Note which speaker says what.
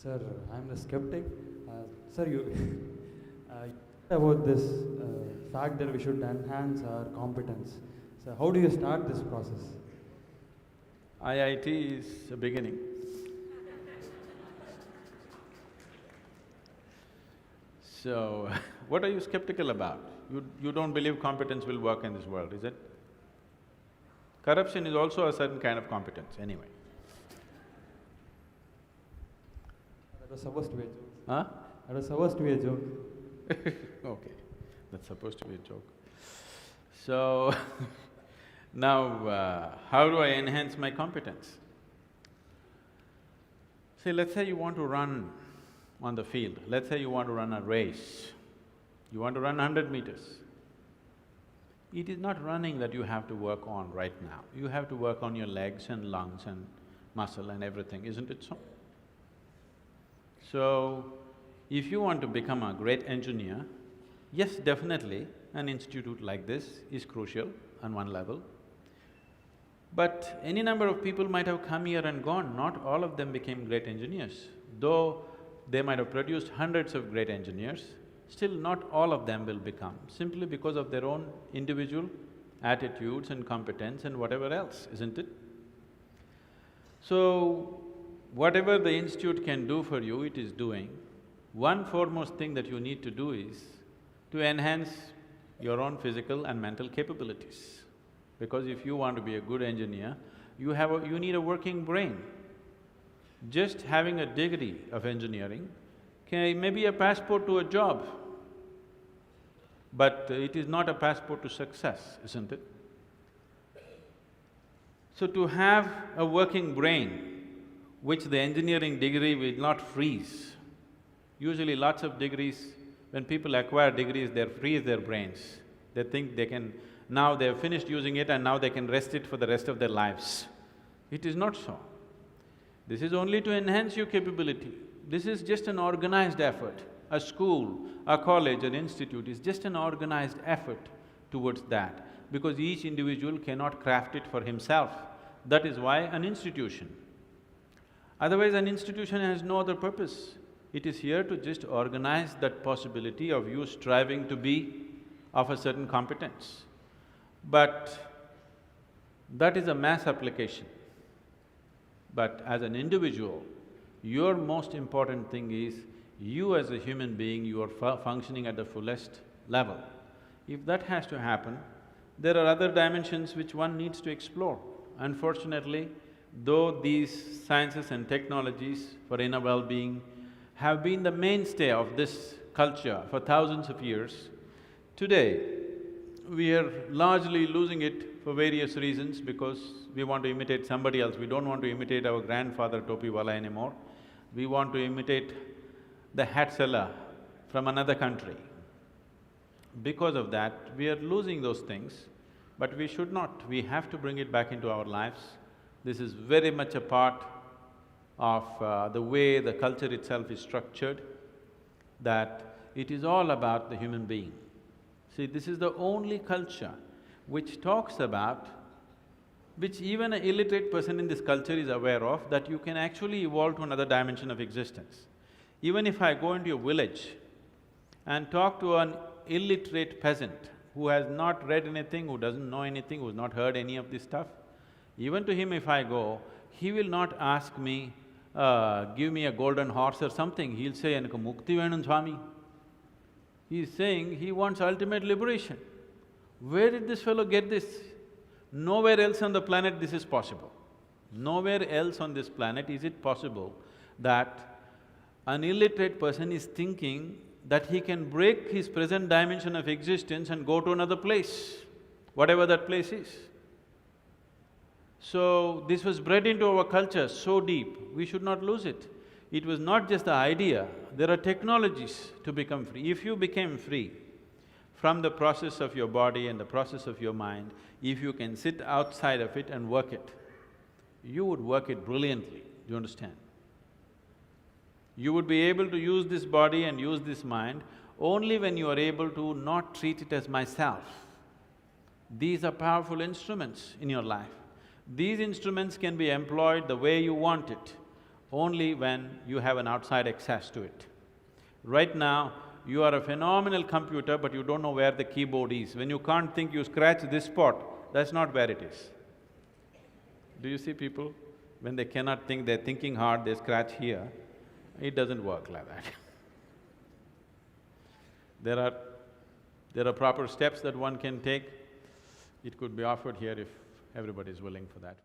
Speaker 1: Sir, I'm the skeptic. Sir, you about this fact that we should enhance our competence. So, how do you start this process?
Speaker 2: IIT is a beginning. So, what are you skeptical about? You don't believe competence will work in this world, is it? Corruption is also a certain kind of competence, anyway.
Speaker 1: That was supposed to be a joke.
Speaker 2: Huh?
Speaker 1: That was supposed to be a joke.
Speaker 2: Okay, that's supposed to be a joke. So, now, how do I enhance my competence? See, let's say you want to run on the field, let's say you want to run a race, you want to run 100 meters. It is not running that you have to work on right now, you have to work on your legs and lungs and muscle and everything, isn't it so? So, if you want to become a great engineer, yes, definitely an institute like this is crucial on one level. But any number of people might have come here and gone, not all of them became great engineers. Though they might have produced hundreds of great engineers, still not all of them will become, simply because of their own individual attitudes and competence and whatever else, isn't it? So, whatever the institute can do for you, it is doing. One foremost thing that you need to do is to enhance your own physical and mental capabilities. Because if you want to be a good engineer, you need a working brain. Just having a degree of engineering may be a passport to a job, but it is not a passport to success, isn't it? So to have a working brain, which the engineering degree will not freeze. Usually lots of degrees, when people acquire degrees, they freeze their brains. They think they can… now they've finished using it and now they can rest it for the rest of their lives. It is not so. This is only to enhance your capability. This is just an organized effort. A school, a college, an institute is just an organized effort towards that, because each individual cannot craft it for himself. That is why an institution. Otherwise, an institution has no other purpose. It is here to just organize that possibility of you striving to be of a certain competence. But that is a mass application. But as an individual, your most important thing is you as a human being, you are functioning at the fullest level. If that has to happen, there are other dimensions which one needs to explore. Unfortunately, though these sciences and technologies for inner well-being have been the mainstay of this culture for thousands of years, today we are largely losing it for various reasons, because we want to imitate somebody else. We don't want to imitate our grandfather Topiwala anymore. We want to imitate the hat seller from another country. Because of that, we are losing those things, but we should not. We have to bring it back into our lives. This is very much a part of the way the culture itself is structured, that it is all about the human being. See, this is the only culture which talks about, which even an illiterate person in this culture is aware of, that you can actually evolve to another dimension of existence. Even if I go into a village and talk to an illiterate peasant who has not read anything, who doesn't know anything, who's not heard any of this stuff, even to him if I go, he will not ask me, give me a golden horse or something, he'll say, "Enakku mukti venum Swami." He's saying he wants ultimate liberation. Where did this fellow get this? Nowhere else on the planet this is possible. Nowhere else on this planet is it possible that an illiterate person is thinking that he can break his present dimension of existence and go to another place, whatever that place is. So, this was bred into our culture so deep, we should not lose it. It was not just the idea, there are technologies to become free. If you became free from the process of your body and the process of your mind, if you can sit outside of it and work it, you would work it brilliantly, do you understand? You would be able to use this body and use this mind only when you are able to not treat it as myself. These are powerful instruments in your life. These instruments can be employed the way you want it. only when you have an outside access to it. Right now, you are a phenomenal computer, but you don't know where the keyboard is. When you can't think, you scratch this spot, that's not where it is. Do you see people? When they cannot think, they're thinking hard, they scratch here. It doesn't work like that. There are proper steps that one can take. It could be offered here if everybody is willing for that.